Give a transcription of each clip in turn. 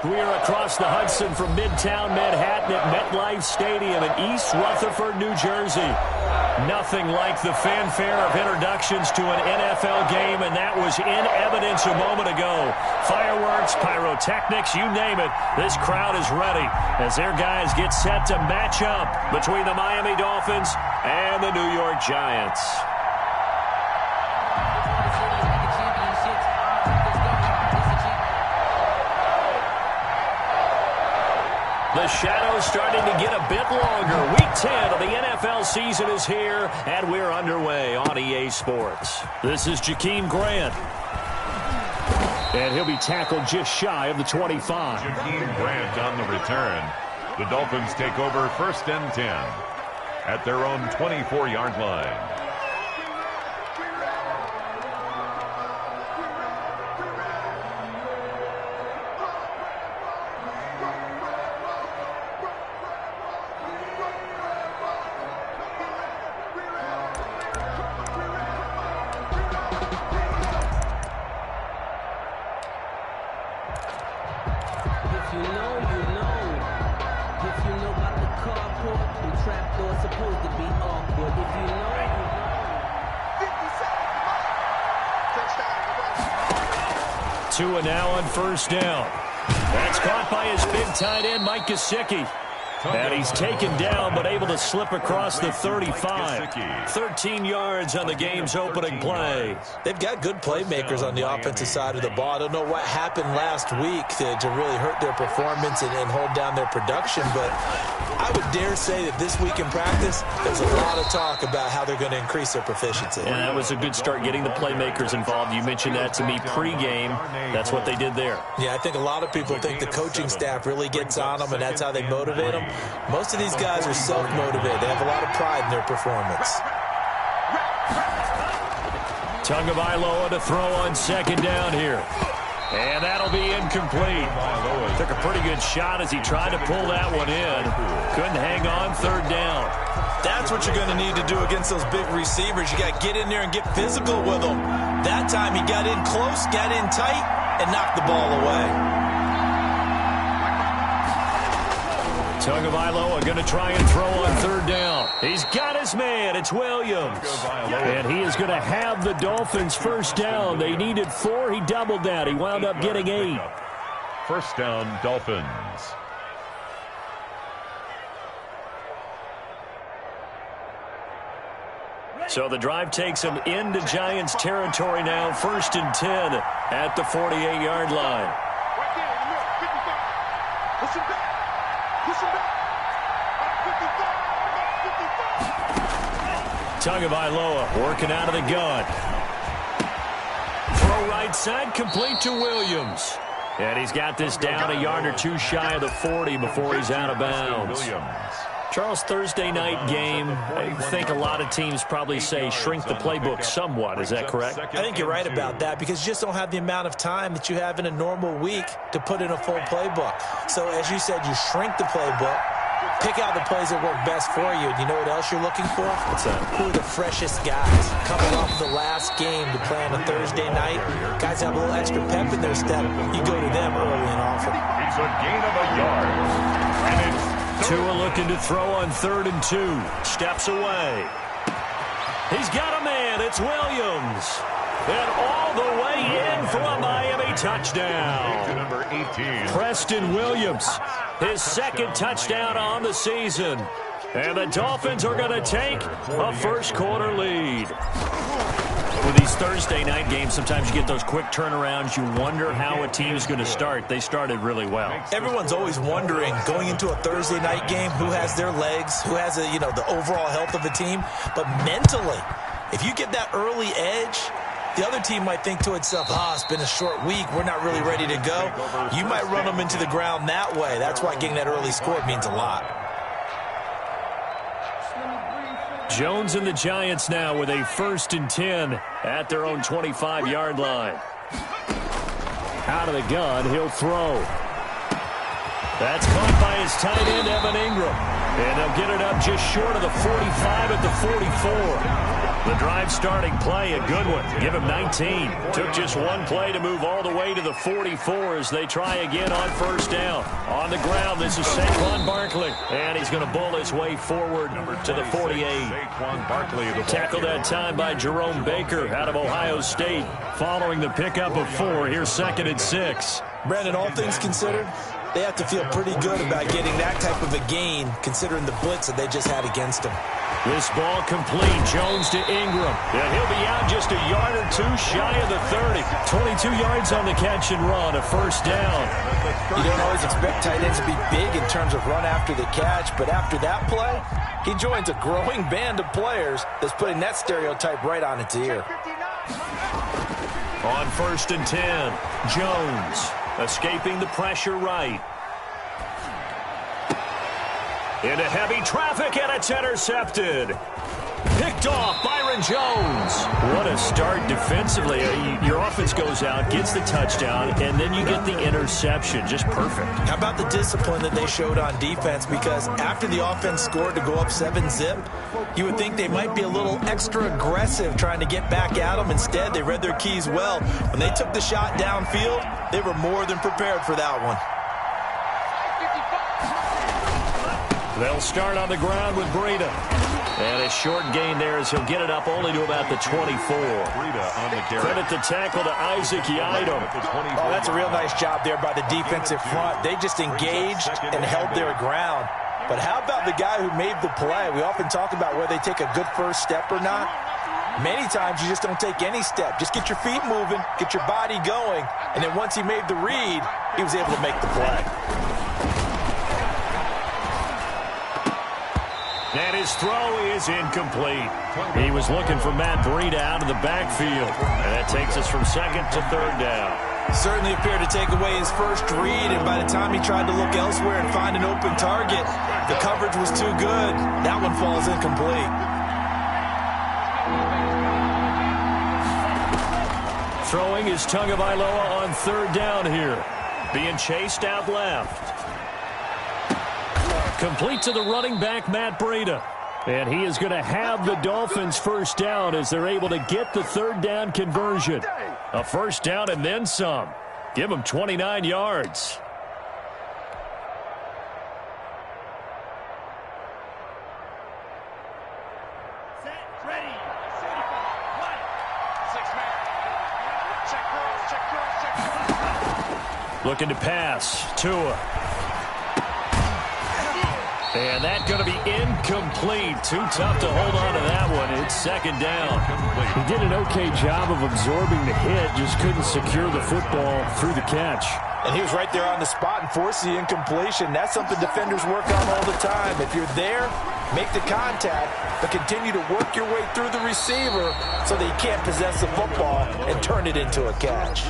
We're across the Hudson from Midtown Manhattan at MetLife Stadium in East Rutherford, New Jersey. Nothing like the fanfare of introductions to an NFL game, and that was in evidence a moment ago. Fireworks, pyrotechnics, you name it. This crowd is ready as their guys get set to match up between the Miami Dolphins and the New York Giants. The shadow's starting to get a bit longer. Week 10 of the NFL season is here, and we're underway on EA Sports. This is Jakeem Grant. And he'll be tackled just shy of the 25. Jakeem Grant on the return. The Dolphins take over 1st and 10 at their own 24-yard line. Tua now on 1st down. That's caught by his big tight end, Mike Gesicki. And he's taken down, but able to slip across the 35. 13 yards on the game's opening play. They've got good playmakers on the offensive side of the ball. I don't know what happened last week to really hurt their performance and hold down their production, but I would dare say that this week in practice, there's a lot of talk about how they're going to increase their proficiency. And that was a good start getting the playmakers involved. You mentioned that to me pregame. That's what they did there. Yeah, I think a lot of people think the coaching staff really gets on them, and that's how they motivate them. Most of these guys are self-motivated. They have a lot of pride in their performance. Tagovailoa to throw on 2nd down here. And that'll be incomplete. Took a pretty good shot as he tried to pull that one in. Couldn't hang on 3rd down. That's what you're going to need to do against those big receivers. You got to get in there and get physical with them. That time he got in close, got in tight, and knocked the ball away. Tagovailoa going to try and throw on 3rd down. He's got his man. It's Williams. And he is going to have the Dolphins 1st down. They needed 4. He doubled that. He wound up getting 8. 1st down, Dolphins. So the drive takes him into Giants territory now. 1st and 10 at the 48-yard line. Tagovailoa working out of the gun. Throw right side, complete to Williams. And he's got this down a yard or two shy of the 40 before he's out of bounds. Charles, Thursday night game, I think a lot of teams probably say shrink the playbook somewhat. Is that correct? I think you're right about that because you just don't have the amount of time that you have in a normal week to put in a full playbook. So as you said, you shrink the playbook. Pick out the plays that work best for you. And you know what else you're looking for? What's that? Who are the freshest guys coming off the last game to play on a Thursday night? Guys have a little extra pep in their step. You go to them early and often. It's a gain of a yard. And it's Tua looking to throw on 3rd and 2. Steps away. He's got a man. It's Williams. And all the way in for a Miami touchdown. Number 18. Preston Williams, his 2nd touchdown on the season. And the Dolphins are going to take a 1st quarter lead. With these Thursday night games, sometimes you get those quick turnarounds. You wonder how a team's going to start. They started really well. Everyone's always wondering, going into a Thursday night game, who has their legs, who has the overall health of the team. But mentally, if you get that early edge, the other team might think to itself, it's been a short week. We're not really ready to go. You might run them into the ground that way. That's why getting that early score means a lot. Jones and the Giants now with a 1st and 10 at their own 25-yard line. Out of the gun, he'll throw. That's caught by his tight end, Evan Ingram. And they'll get it up just short of the 45 at the 44. The drive starting play, a good one. Give him 19. Took just one play to move all the way to the 44 as they try again on first down. On the ground, this is Saquon Barkley. And he's going to bull his way forward to the 48. Saquon Barkley. Tackled that time by Jerome Baker out of Ohio State. Following the pickup of 4, here's 2nd and 6. Brandon, all things considered, they have to feel pretty good about getting that type of a gain considering the blitz that they just had against them. This ball complete. Jones to Ingram. And he'll be out just a yard or 2 shy of the 30. 22 yards on the catch and run, a first down. You don't always expect tight ends to be big in terms of run after the catch, but after that play, he joins a growing band of players that's putting that stereotype right on its ear. On 1st and 10, Jones escaping the pressure right. Into heavy traffic, and it's intercepted. Picked off, Byron Jones. What a start defensively. Your offense goes out, gets the touchdown, and then you get the interception. Just perfect. How about the discipline that they showed on defense? Because after the offense scored to go up 7-zip, you would think they might be a little extra aggressive trying to get back at them. Instead, they read their keys well. When they took the shot downfield, they were more than prepared for that one. They'll start on the ground with Breida. And a short gain there as he'll get it up only to about the 24. Breida on the carry. Credit the tackle to Isaac Yiadom. Oh, that's a real nice job there by the defensive front. They just engaged and held their ground. But how about the guy who made the play? We often talk about whether they take a good first step or not. Many times you just don't take any step. Just get your feet moving, get your body going, and then once he made the read, he was able to make the play. And his throw is incomplete. He was looking for Matt Breida out of the backfield. And that takes us from 2nd to 3rd down. Certainly appeared to take away his first read, and by the time he tried to look elsewhere and find an open target, the coverage was too good. That one falls incomplete. Throwing is Tagovailoa on 3rd down here. Being chased out left. Complete to the running back, Matt Breida. And he is going to have the Dolphins first down as they're able to get the 3rd down conversion. A first down and then some. Give them 29 yards. Looking to pass. Tua. And that's going to be incomplete. Too tough to hold on to that one. It's 2nd down. He did an okay job of absorbing the hit, just couldn't secure the football through the catch. And he was right there on the spot and forced the incompletion. That's something defenders work on all the time. If you're there, make the contact, but continue to work your way through the receiver so that you can't possess the football and turn it into a catch.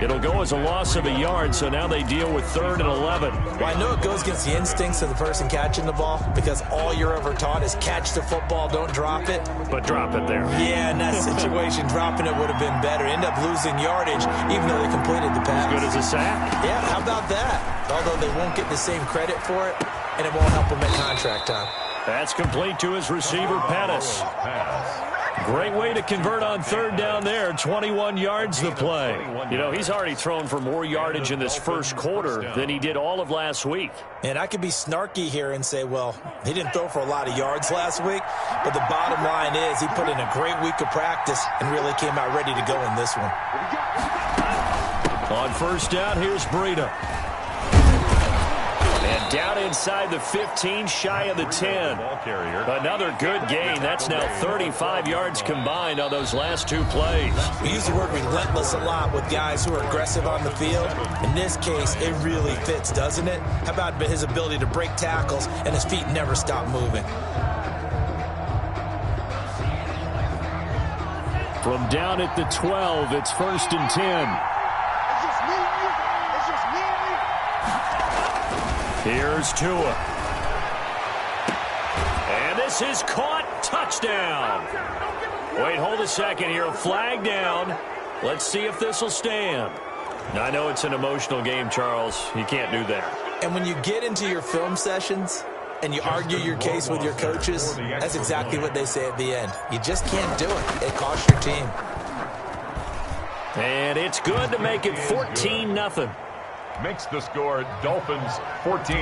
It'll go as a loss of a yard, so now they deal with 3rd and 11. Well, I know it goes against the instincts of the person catching the ball because all you're ever taught is catch the football, don't drop it. But drop it there. Yeah, in that situation, dropping it would have been better. End up losing yardage, even though they completed the pass. As good as a sack. Yeah, how about that? Although they won't get the same credit for it, and it won't help them at contract time. That's complete to his receiver, Pettis. Great way to convert on 3rd down there. 21 yards the play. You know, he's already thrown for more yardage in this first quarter than he did all of last week. And I could be snarky here and say, well, he didn't throw for a lot of yards last week, but the bottom line is he put in a great week of practice and really came out ready to go in this one. On 1st down, here's Breida. And down inside the 15, shy of the 10. Another good gain. That's now 35 yards combined on those last 2 plays. We use the word relentless a lot with guys who are aggressive on the field. In this case, it really fits, doesn't it? How about his ability to break tackles and his feet never stop moving? From down at the 12, it's 1st and 10. Here's Tua. And this is caught. Touchdown. Wait, hold a second here. A flag down. Let's see if this will stand. I know it's an emotional game, Charles. You can't do that. And when you get into your film sessions, and you argue your case with your coaches, that's exactly what they say at the end. You just can't do it. It costs your team. And it's good to make it 14-0. Makes the score Dolphins 14,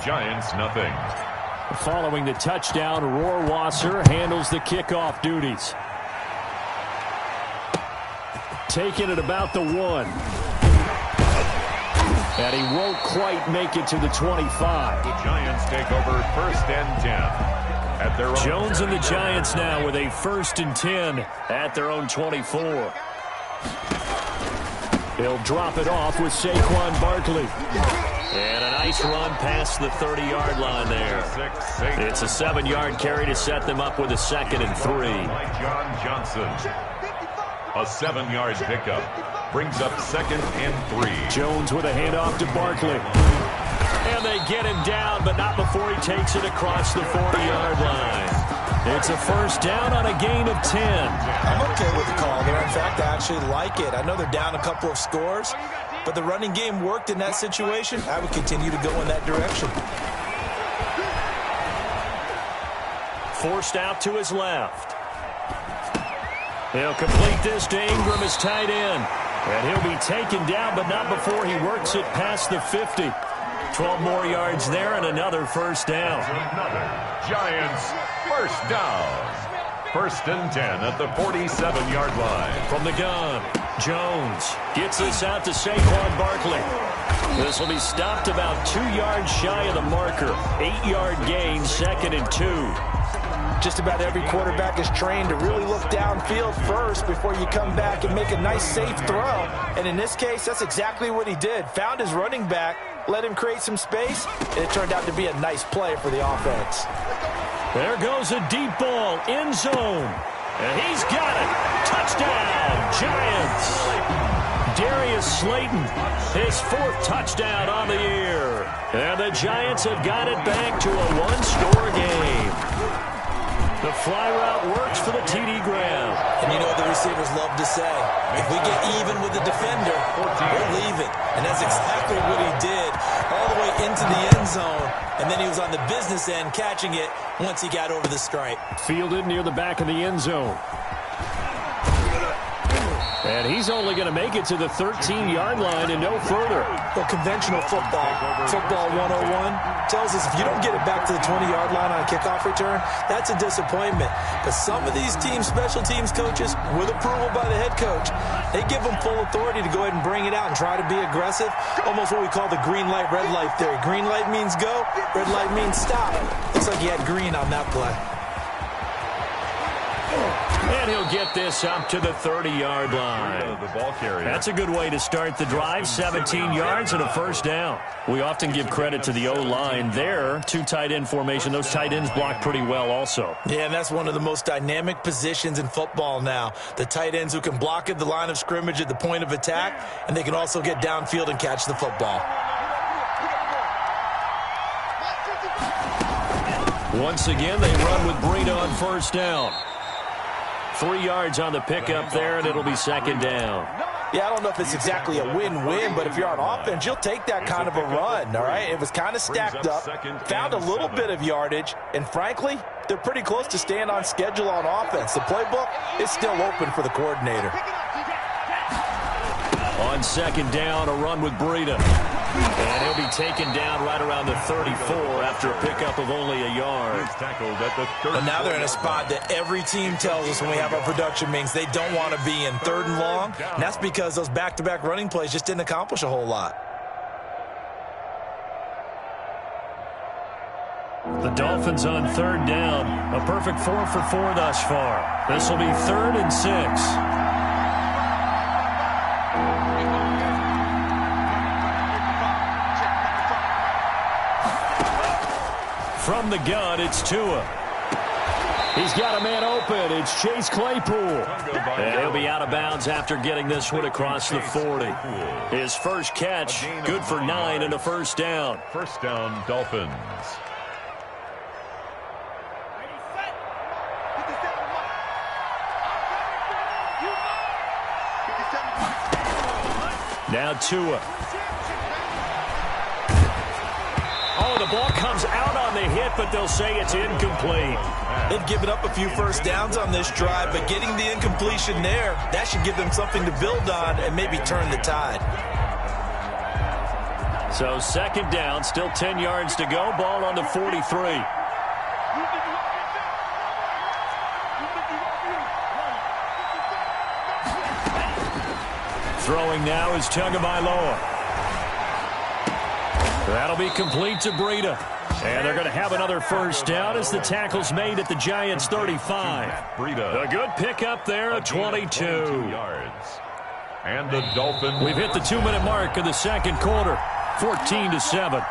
Giants nothing. Following the touchdown, Rohrwasser handles the kickoff duties. Taking it about the 1. And he won't quite make it to the 25. The Giants take over 1st and 10 at their own. Jones and the Giants now with a 1st and 10 at their own 24. He'll drop it off with Saquon Barkley. And a nice run past the 30-yard line there. It's a 7-yard carry to set them up with a 2nd and 3. John Johnson. A 7-yard pickup. Brings up 2nd and 3. Jones with a handoff to Barkley. And they get him down, but not before he takes it across the 40-yard line. It's a 1st down on a gain of 10. I'm okay with the call there. In fact, I actually like it. I know they're down a couple of scores, but the running game worked in that situation. I would continue to go in that direction. Forced out to his left. He'll complete this to Ingram as tight end. And he'll be taken down, but not before he works it past the 50. 12 more yards there and another 1st down. Giants 1st down. 1st and 10 at the 47-yard line. From the gun, Jones gets this out to Saquon Barkley. This will be stopped about 2 yards shy of the marker. 8-yard gain, 2nd and 2. Just about every quarterback is trained to really look downfield first before you come back and make a nice, safe throw. And in this case, that's exactly what he did. Found his running back, let him create some space, and it turned out to be a nice play for the offense. There goes a deep ball, end zone. And he's got it. Touchdown, Giants. Darius Slayton, his 4th touchdown on the year. And the Giants have got it back to a 1-score game. The fly route works for the TD Graham. And you know what the receivers love to say? If we get even with the defender, we're leaving. And that's exactly what he did, all the way into the end zone. And then he was on the business end catching it once he got over the stripe. Fielded near the back of the end zone. And he's only going to make it to the 13-yard line and no further. Well, conventional football 101, tells us if you don't get it back to the 20-yard line on a kickoff return, that's a disappointment. But some of these special teams coaches, with approval by the head coach, they give them full authority to go ahead and bring it out and try to be aggressive. Almost what we call the green light, red light theory. Green light means go, red light means stop. Looks like he had green on that play. And he'll get this up to the 30-yard line. The ball carrier. That's a good way to start the drive. 17 yards and a 1st down. We often give credit to the O-line there. 2 tight end formation. Those tight ends block pretty well also. Yeah, and that's one of the most dynamic positions in football now. The tight ends who can block at the line of scrimmage at the point of attack, and they can also get downfield and catch the football. Once again, they run with Breida on 1st down. 3 yards on the pickup there, and it'll be 2nd down. Yeah, I don't know if it's exactly a win-win, but if you're on offense, you'll take that kind of a run, all right? It was kind of stacked up, found a little bit of yardage, and frankly, they're pretty close to staying on schedule on offense. The playbook is still open for the coordinator. On 2nd down, a run with Breida. And he'll be taken down right around the 34 after a pickup of only a yard. But now they're in a spot that every team tells us when we have our production meetings they don't want to be in, 3rd and long. And that's because those back-to-back running plays just didn't accomplish a whole lot. The Dolphins on 3rd down. A perfect 4 for 4 thus far. This will be 3rd and 6. From the gun, it's Tua. He's got a man open. It's Chase Claypool. And he'll be out of bounds after getting this one across the 40. His first catch, good for 9 and a 1st down. 1st down, Dolphins. Now Tua. Oh, the ball comes out on the hit, but they'll say it's incomplete. They've given up a few first downs on this drive, but getting the incompletion there, that should give them something to build on and maybe turn the tide. So second down, still 10 yards to go. Ball on the 43. Throwing now is Tagovailoa. That'll be complete to Breida. And they're going to have another first down as the tackle's made at the Giants' 35. A good pickup there at 22 yards. And the Dolphins. We've hit the 2-minute mark of the second quarter. 14-7.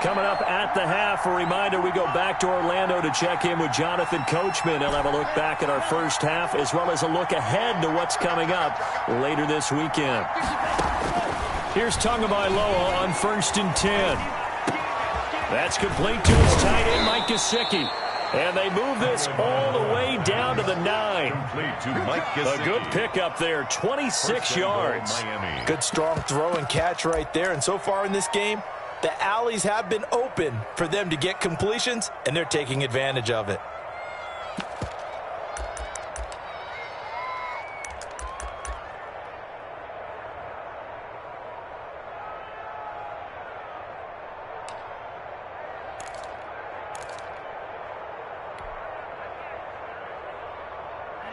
Coming up at the half, a reminder, we go back to Orlando to check in with Jonathan Coachman. He'll have a look back at our first half as well as a look ahead to what's coming up later this weekend. Here's Tagovailoa on 1st and 10. That's complete to his tight end, Mike Gesicki. And they move this all the way down to the 9. A good pickup there, 26 yards. Good strong throw and catch right there. And so far in this game, the alleys have been open for them to get completions, and they're taking advantage of it.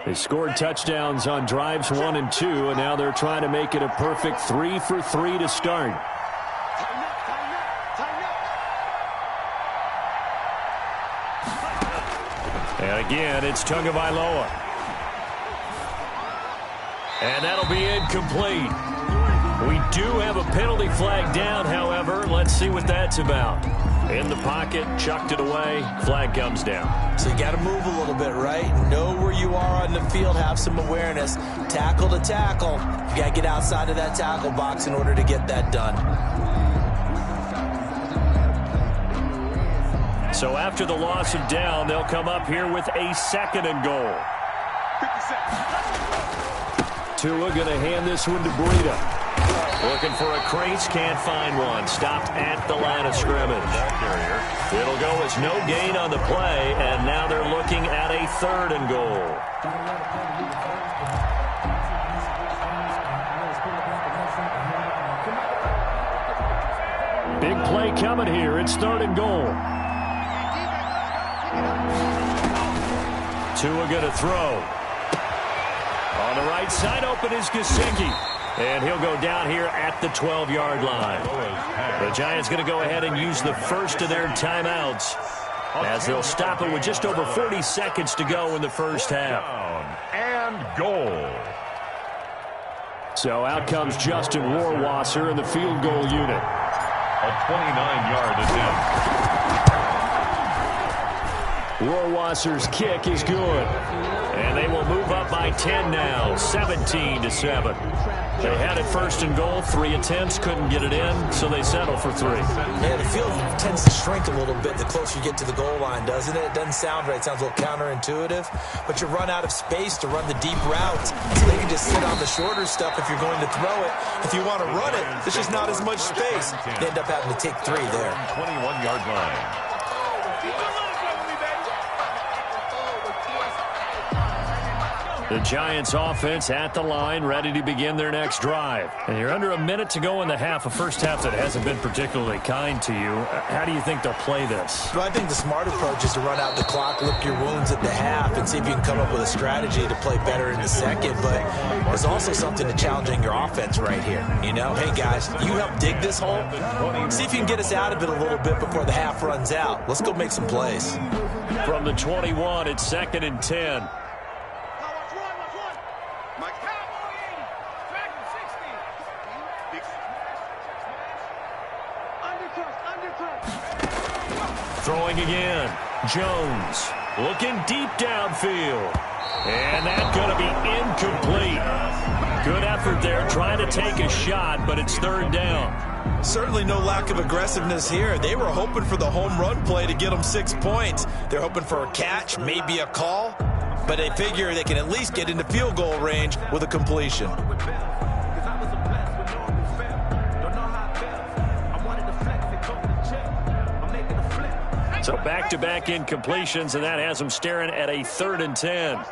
They scored touchdowns on drives 1 and 2, and now they're trying to make it a perfect 3 for 3 to start. And again, it's Tagovailoa. And that'll be incomplete. We do have a penalty flag down, however. Let's see what that's about. In the pocket, chucked it away, flag comes down. So you got to move a little bit, right? Know where you are on the field, have some awareness. Tackle to tackle. You got to get outside of that tackle box in order to get that done. So after the loss of down, they'll come up here with a 2nd and goal. Tua going to hand this one to Breida. Looking for a crease, can't find one. Stopped at the line of scrimmage. It'll go as no gain on the play, and now they're looking at a 3rd and goal. Big play coming here. It's 3rd and goal. Tua going to throw. On the right side, open is Gesicki. And he'll go down here at the 12-yard line. The Giants going to go ahead and use the first of their timeouts as they'll stop it with just over 40 seconds to go in the first half. And goal. So out comes Justin Rohrwasser in the field goal unit. A 29-yard attempt. Rohrwasser's kick is good. And they will move up by 10 now, 17-7. They had it 1st and goal, 3 attempts, couldn't get it in, so they settle for 3. Yeah, the field tends to shrink a little bit the closer you get to the goal line, doesn't it? It doesn't sound right. It sounds a little counterintuitive. But you run out of space to run the deep routes, so they can just sit on the shorter stuff if you're going to throw it. If you want to run it, there's just not as much space. They end up having to take 3 there. 21-yard line. The Giants offense at the line, ready to begin their next drive. And you're under a minute to go in the half, a first half that hasn't been particularly kind to you. How do you think they'll play this? Well, I think the smart approach is to run out the clock, lick your wounds at the half, and see if you can come up with a strategy to play better in the second. But there's also something to challenging your offense right here. You know, hey, guys, you help dig this hole. See if you can get us out of it a little bit before the half runs out. Let's go make some plays. From the 21, it's 2nd and 10. Throwing again. Jones looking deep downfield. And that's going to be incomplete. Good effort there trying to take a shot, but it's 3rd down. Certainly no lack of aggressiveness here. They were hoping for the home run play to get them 6 points. They're hoping for a catch, maybe a call. but they figure they can at least get into field goal range with a completion. So back-to-back incompletions, and that has them staring at a 3rd and 10.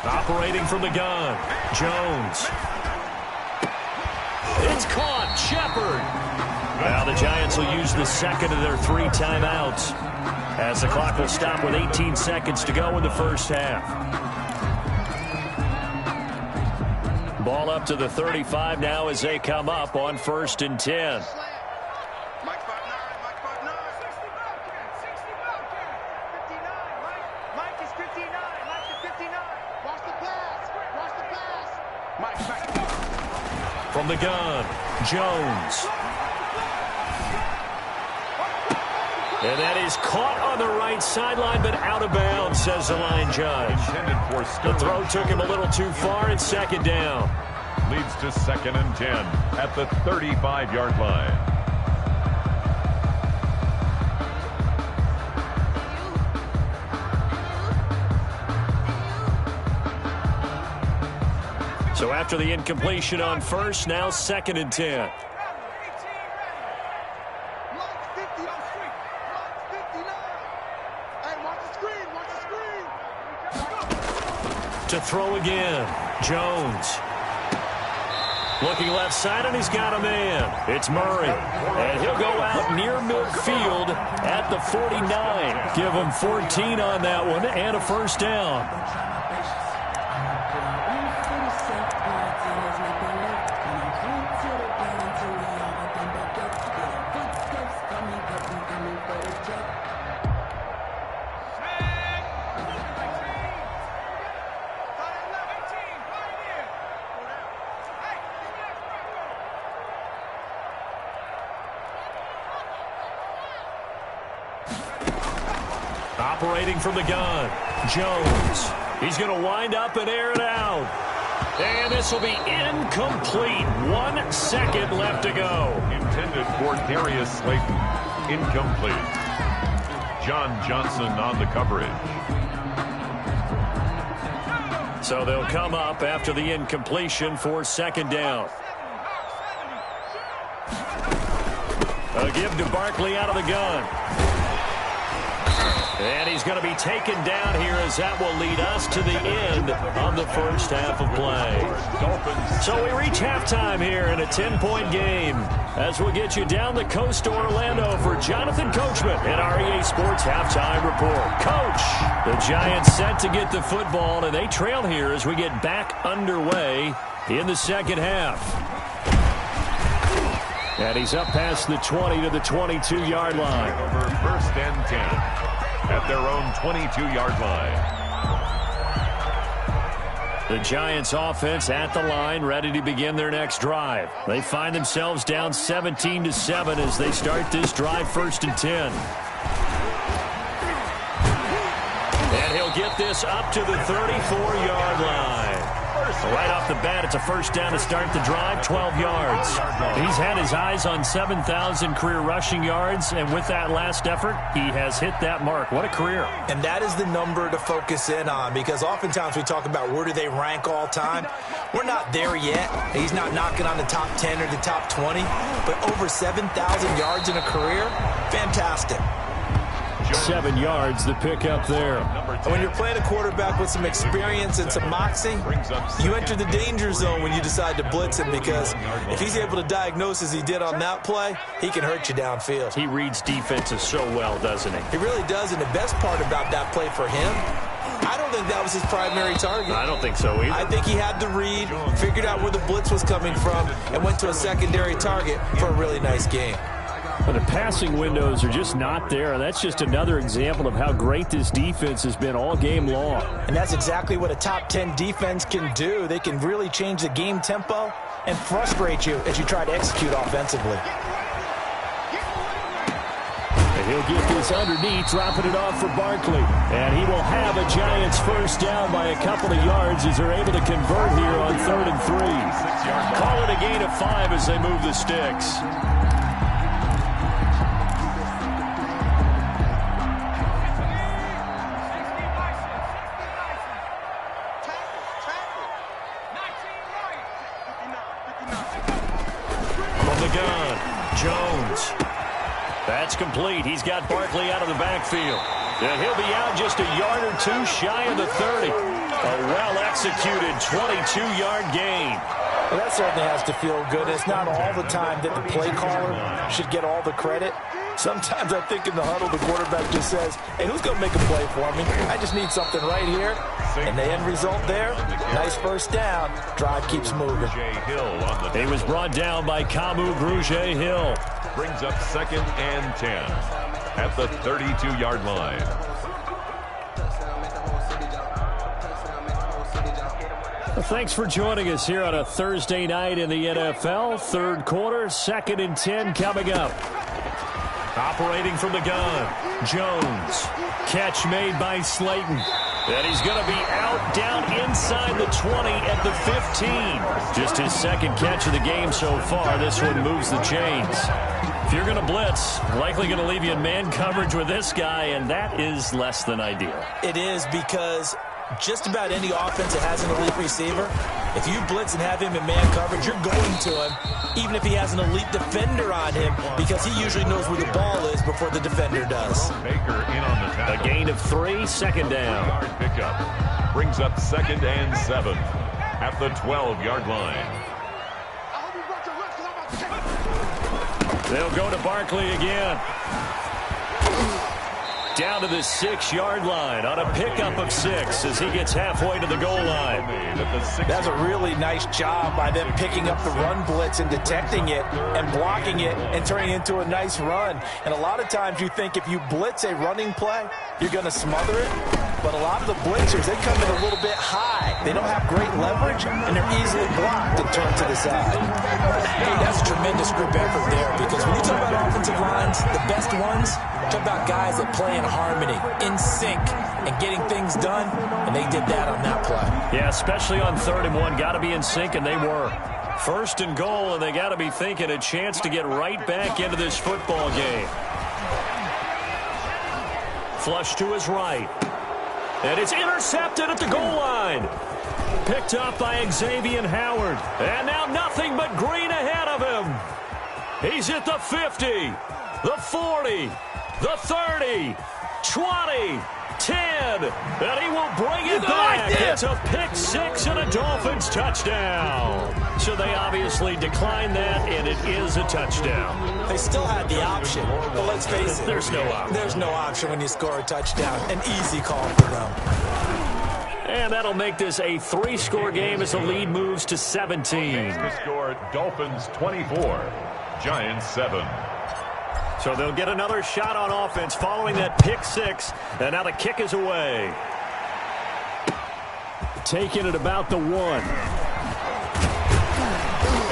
Operating from the gun, Jones. It's caught, Shepard. Now the Giants will use the second of their 3 timeouts as the clock will stop with 18 seconds to go in the first half. Ball up to the 35 now as they come up on 1st and 10. From the gun, Jones. And that is caught on the right sideline, but out of bounds, says the line judge. The throw took him a little too far, and 2nd down. Leads to 2nd and 10 at the 35-yard line. So after the incompletion on 1st, now 2nd and 10. To throw again, Jones. Looking left side, and he's got a man. It's Murray. And he'll go out near midfield at the 49. Give him 14 on that one and a 1st down. Operating from the gun, Jones. He's going to wind up and air it out. And this will be incomplete. 1 second left to go. Intended for Darius Slayton. Incomplete. John Johnson on the coverage. So they'll come up after the incompletion for 2nd down. A give to Barkley out of the gun. And he's going to be taken down here as that will lead us to the end of the first half of play. So we reach halftime here in a 10-point game as we'll get you down the coast to Orlando for Jonathan Coachman at our EA Sports Halftime Report. Coach, the Giants set to get the football, and they trail here as we get back underway in the second half. And he's up past the 20 to the 22-yard line. Over 1st and 10. At their own 22-yard line. The Giants offense at the line, ready to begin their next drive. They find themselves down 17-7 as they start this drive 1st and 10. And he'll get this up to the 34-yard line. Right off the bat, it's a 1st down to start the drive, 12 yards. He's had his eyes on 7,000 career rushing yards, and with that last effort, he has hit that mark. What a career. And that is the number to focus in on, because oftentimes we talk about where do they rank all time. We're not there yet. He's not knocking on the top 10 or the top 20, but over 7,000 yards in a career, fantastic. 7 yards, the pick up there. And when you're playing a quarterback with some experience and some moxie, you enter the danger zone when you decide to blitz him, because if he's able to diagnose as he did on that play, he can hurt you downfield. He reads defenses so well, doesn't he? He really does, and the best part about that play for him, I don't think that was his primary target. I don't think so either. I think he had the read, figured out where the blitz was coming from, and went to a secondary target for a really nice game. But the passing windows are just not there. That's just another example of how great this defense has been all game long. And that's exactly what a top 10 defense can do. They can really change the game tempo and frustrate you as you try to execute offensively. He'll get this underneath, dropping it off for Barkley. And he will have a Giants first down by a couple of yards as they're able to convert here on 3rd and 3. Call it a gain of 5 as they move the sticks. From the gun, Jones. That's complete. He's got Barkley out of the backfield. And he'll be out just a yard or two shy of the 30. A well-executed 22-yard gain. Well, that certainly has to feel good. It's not all the time that the play caller should get all the credit. Sometimes I think in the huddle, the quarterback just says, hey, who's going to make a play for me? I just need something right here. And the end result there, nice first down. Drive keeps moving. He was brought down by Kamu Grugier-Hill. Brings up 2nd and 10 at the 32-yard line. Well, thanks for joining us here on a Thursday night in the NFL. Third quarter, 2nd and 10 coming up. Operating from the gun, Jones. Catch made by Slayton. And he's going to be out down inside the 20 at the 15. Just his second catch of the game so far. This one moves the chains. If you're going to blitz, likely going to leave you in man coverage with this guy, and that is less than ideal. It is, because just about any offense that has an elite receiver, if you blitz and have him in man coverage, you're going to him, even if he has an elite defender on him, because he usually knows where the ball is before the defender does. Baker in on the tackle. A gain of 3, 2nd down. Yard pickup. Brings up 2nd and 7 at the 12-yard line. They'll go to Barkley again. Down to the 6-yard line on a pickup of 6 as he gets halfway to the goal line. That's a really nice job by them picking up the run blitz and detecting it and blocking it and turning it into a nice run. And a lot of times you think if you blitz a running play, you're going to smother it. But a lot of the blitzers, they come in a little bit high. They don't have great leverage, and they're easily blocked and turned to the side. Hey, that's a tremendous group effort there, because when you talk about offensive lines, the best ones, talk about guys that play in harmony, in sync, and getting things done, and they did that on that play. Yeah, especially on 3rd and 1. Got to be in sync, and they were. 1st and goal, and they got to be thinking a chance to get right back into this football game. Flush to his right. And it's intercepted at the goal line. Picked up by Xavier Howard. And now nothing but green ahead of him. He's at the 50, the 40, the 30, 20, 10. And he will bring it back. It's a pick 6 and a Dolphins touchdown. So they obviously declined that, and it is a touchdown. They still had the option, but let's face it. There's no option. There's no option when you score a touchdown. An easy call for them. And that'll make this a 3-score game as the lead moves to 17. The score, Dolphins 24, Giants 7. So they'll get another shot on offense following that pick 6. And now the kick is away. Taking it about the 1.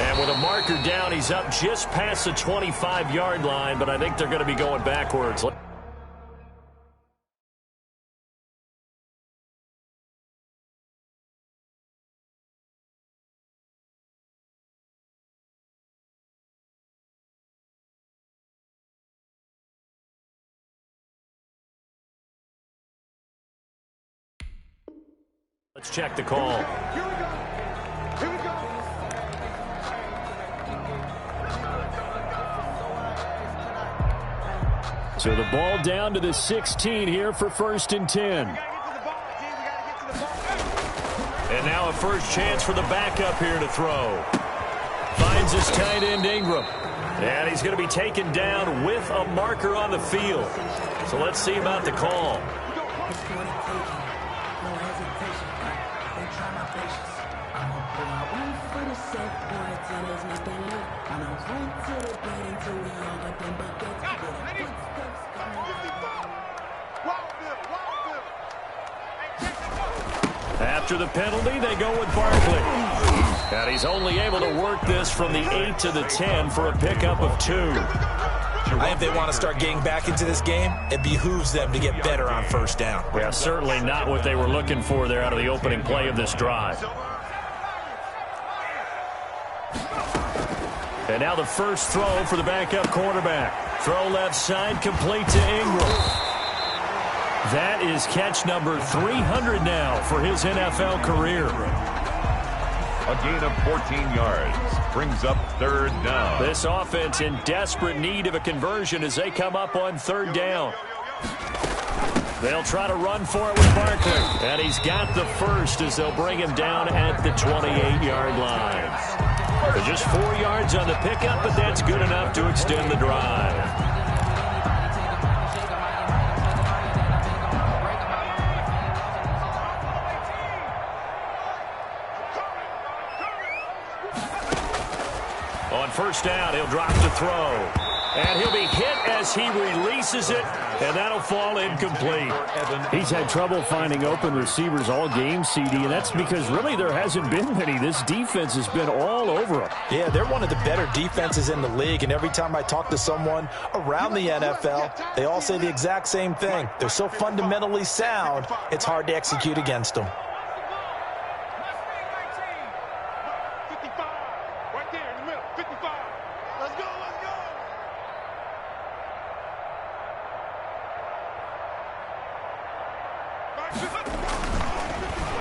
And with a marker down, he's up just past the 25-yard line, but I think they're going to be going backwards. Let's check the call. Here we go. So the ball down to the 16 here for 1st and 10. And now a first chance for the backup here to throw. Finds his tight end Ingram. And he's going to be taken down with a marker on the field. So let's see about the call. After the penalty, they go with Barkley. And he's only able to work this from the 8 to the 10 for a pickup of 2. I think if they want to start getting back into this game, it behooves them to get better on first down. Yeah, certainly not what they were looking for there out of the opening play of this drive. And now the first throw for the backup quarterback. Throw left side, complete to Ingram. That is catch number 300 now for his NFL career. A gain of 14 yards brings up third down. This offense in desperate need of a conversion as they come up on third down. They'll try to run for it with Barkley. And he's got the first as they'll bring him down at the 28-yard line. Just 4 yards on the pickup, but that's good enough to extend the drive. On first down, he'll drop to throw. And he'll be hit as he releases it, and that'll fall incomplete. He's had trouble finding open receivers all game, CD, and that's because really there hasn't been many. This defense has been all over him. Yeah, they're one of the better defenses in the league, and every time I talk to someone around the NFL, they all say the exact same thing. They're so fundamentally sound, it's hard to execute against them.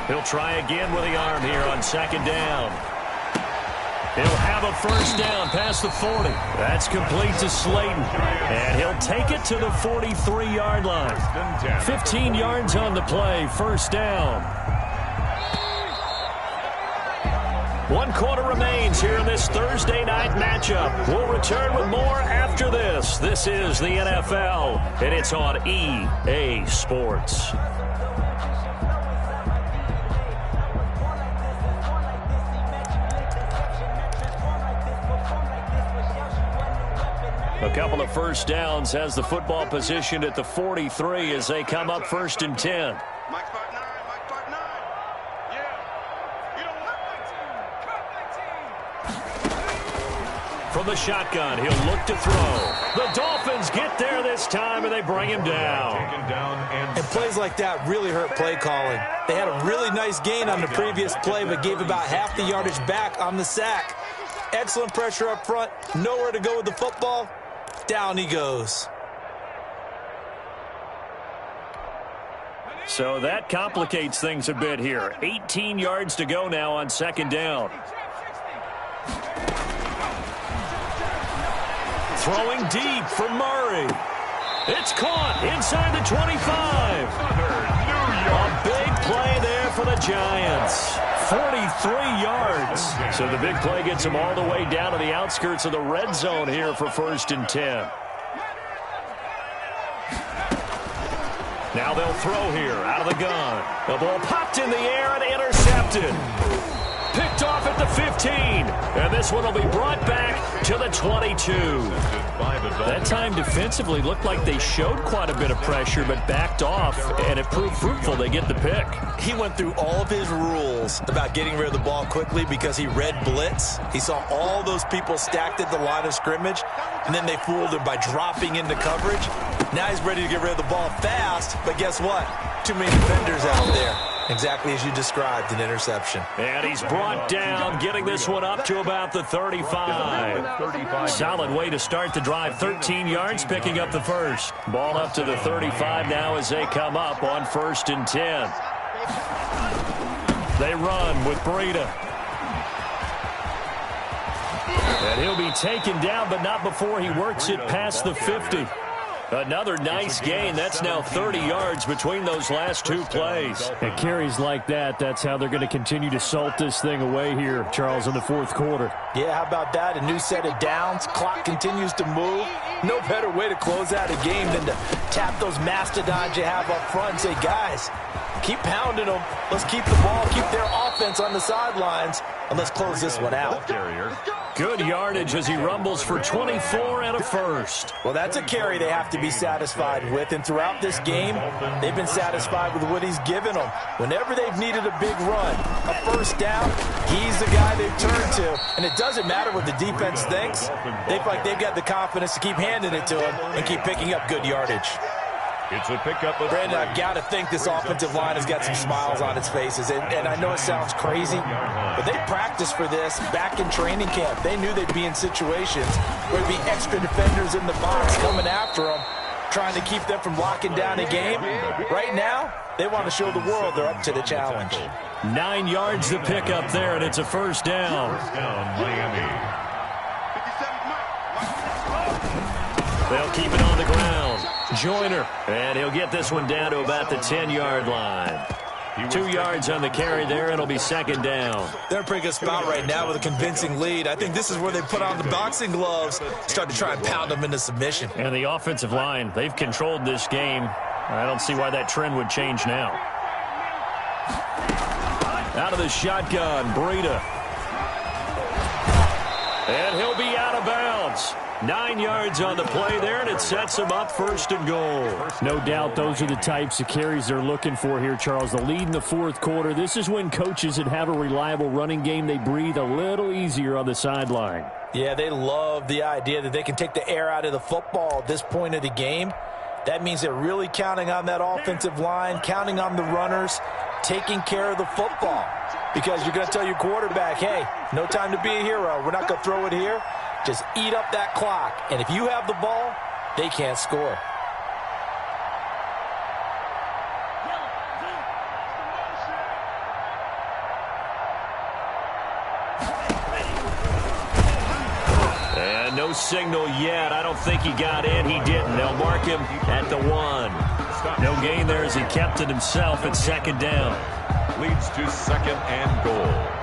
He'll try again with the arm here on second down. He'll have a first down past the 40. That's complete to Slayton. And he'll take it to the 43-yard line. 15 yards on the play, first down. 1 quarter remains here in this Thursday night matchup. We'll return with more after this. This is the NFL, and it's on EA Sports. A couple of first downs has the football positioned at the 43 as they come up first and 10. From the shotgun, he'll look to throw. The Dolphins get there this time, and they bring him down. And plays like that really hurt play calling. They had a really nice gain on the previous play, but gave about half the yardage back on the sack. Excellent pressure up front. Nowhere to go with the football. Down he goes. So that complicates things a bit here. 18 yards to go now on second down. Throwing deep for Murray. It's caught inside the 25. A big play there for the Giants. 43 yards. So the big play gets them all the way down to the outskirts of the red zone here for first and 10. Now they'll throw here out of the gun. The ball popped in the air and intercepted. Picked off at the 15. And this one will be brought back to the 22. That time defensively looked like they showed quite a bit of pressure but backed off, and it proved fruitful. They get the pick. He went through all of his rules about getting rid of the ball quickly because he read blitz. He saw all those people stacked at the line of scrimmage, and then they fooled him by dropping into coverage. Now he's ready to get rid of the ball fast, but guess what? Too many defenders out there. Exactly as you described, an interception. And he's brought down, getting this one up to about the 35. Solid way to start the drive. 13 yards, picking up the first. Ball up to the 35 now as they come up on first and 10. They run with Breida. And he'll be taken down, but not before he works it past the 50. Another nice gain. That's now 30 yards between those last two plays. And carries like that, that's how they're going to continue to salt this thing away here, Charles, in the fourth quarter. Yeah, how about that? A new set of downs. Clock continues to move. No better way to close out a game than to tap those mastodons you have up front and say, guys, Keep pounding them. Let's keep the ball, keep their offense on the sidelines, and let's close this one out. Good yardage as he rumbles for 24 and a first. Well, that's a carry they have to be satisfied with, and throughout this game, they've been satisfied with what he's given them. Whenever they've needed a big run, a first down, he's the guy they've turned to, and it doesn't matter what the defense thinks. They feel like they've got the confidence to keep handing it to him and keep picking up good yardage. It's a pickup of Brandon, I've got to think this offensive line has got some smiles on its faces. And I know it sounds crazy, but they practiced for this back in training camp. They knew they'd be in situations where there'd be extra defenders in the box coming after them, trying to keep them from locking down a game. Right now, they want to show the world they're up to the challenge. 9 yards to pick up there, and it's a first down. First down, Miami. They'll keep it on the ground. Joyner, and he'll get this one down to about the 10-yard line. 2 yards on the carry there. It'll be second down. They're in a pretty good spot right now with a convincing lead. I think this is where they put on the boxing gloves, start to try and pound them into submission. And the offensive line, they've controlled this game. I don't see why that trend would change now. Out of the shotgun, Breida. And he'll be out of bounds. 9 yards on the play there, and it sets him up first and goal. No doubt those are the types of carries they're looking for here, Charles. The lead in the fourth quarter. This is when coaches that have a reliable running game, they breathe a little easier on the sideline. Yeah, they love the idea that they can take the air out of the football at this point of the game. That means they're really counting on that offensive line, counting on the runners, taking care of the football. Because you're going to tell your quarterback, hey, no time to be a hero. We're not going to throw it here. Just eat up that clock. And if you have the ball, they can't score. And no signal yet. I don't think he got in. He didn't. They'll mark him at the 1. No gain there as he kept it himself at second down. Leads to second and goal.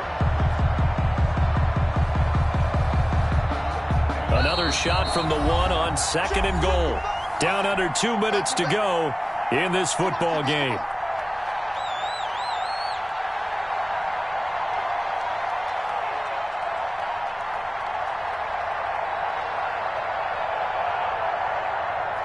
Another shot from the 1 on second and goal. Down under 2 minutes to go in this football game.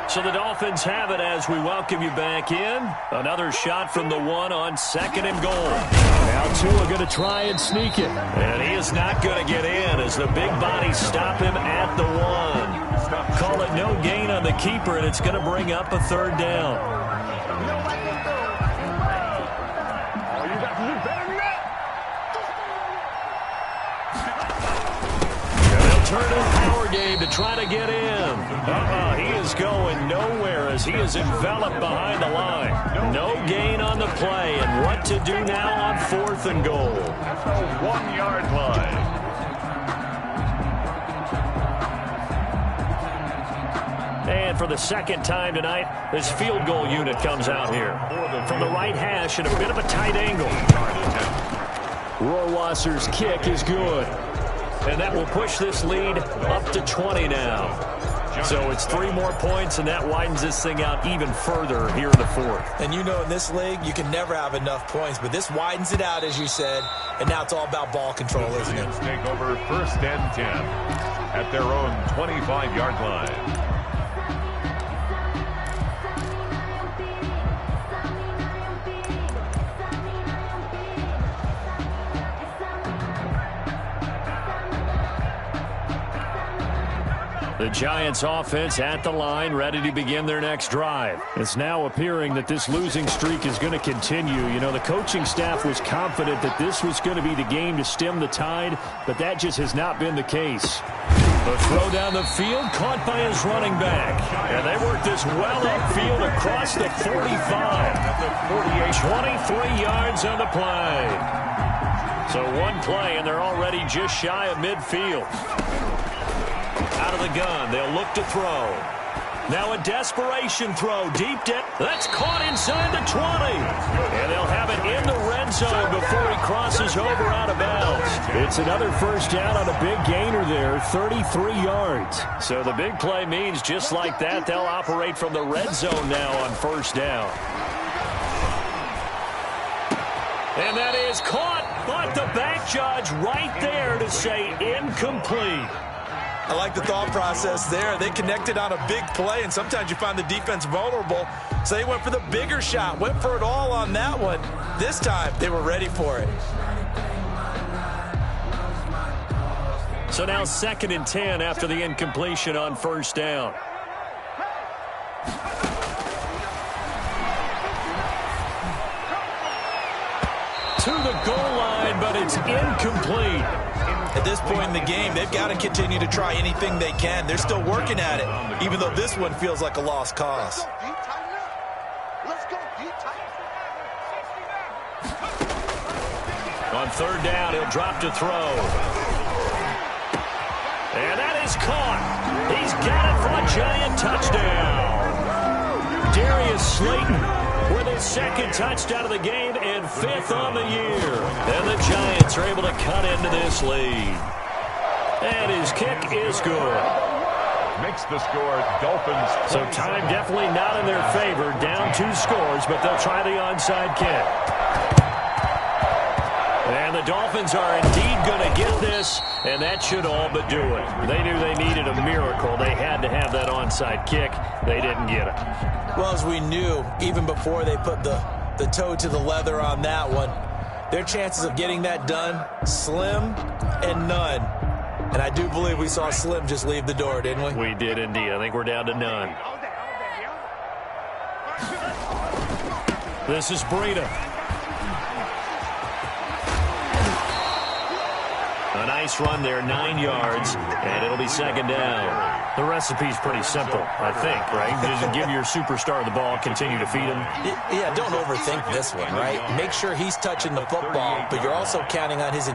So the Dolphins have it as we welcome you back in. Another shot from the 1 on second and goal. Now Tua going to try and sneak it. And he is not going to get in as the big bodies stop him at the 1. Call it no gain on the keeper, and it's going to bring up a third down. Turn to power game to try to get in. He is going nowhere as he is enveloped behind the line. No gain on the play, and what to do now on fourth and goal. At the 1-yard line. And for the second time tonight, this field goal unit comes out here. From the right hash at a bit of a tight angle. Rohrwasser's kick is good. And that will push this lead up to 20 now. So it's 3 more points, and that widens this thing out even further here in the fourth. And you know in this league, you can never have enough points, but this widens it out, as you said, and now it's all about ball control, isn't it? Take over first and 10 at their own 25-yard line. The Giants offense at the line, ready to begin their next drive. It's now appearing that this losing streak is going to continue. You know, the coaching staff was confident that this was going to be the game to stem the tide, but that just has not been the case. The throw down the field, caught by his running back. And they work this well upfield across the 45. 23 yards on the play. So one play, and they're already just shy of midfield. Out of the gun, they'll look to throw. Now a desperation throw, deep down. That's caught inside the 20. And they'll have it in the red zone before he crosses over out of bounds. It's another first down on a big gainer there, 33 yards. So the big play means just like that, they'll operate from the red zone now on first down. And that is caught, but the back judge right there to say incomplete. I like the thought process there. They connected on a big play, and sometimes you find the defense vulnerable. So they went for the bigger shot, went for it all on that one. This time, they were ready for it. So now 2nd and 10 after the incompletion on first down. To the goal line, but it's incomplete. At this point in the game, they've got to continue to try anything they can. They're still working at it, even though this one feels like a lost cause. On 3rd down, he'll drop to throw. And that is caught. He's got it for a giant touchdown. Darius Slayton with his 2nd touchdown of the game and 5th on the year. And the Giants are able to cut into this lead. And his kick is good. Makes the score Dolphins. So time definitely not in their favor. Down 2 scores, but they'll try the onside kick. And the Dolphins are indeed going to get this, and that should all but do it. They knew they needed a miracle. They had to have that onside kick. They didn't get it. Well, as we knew, even before they put the toe to the leather on that one, their chances of getting that done, slim and none. And I do believe we saw Slim just leave the door, didn't we? We did indeed. I think we're down to none. This is Breida. A nice run there, 9 yards, and it'll be 2nd down. The recipe's pretty simple, I think, right? Just give your superstar the ball, continue to feed him. Yeah, don't overthink this one, right? Make sure he's touching the football, but you're also counting on his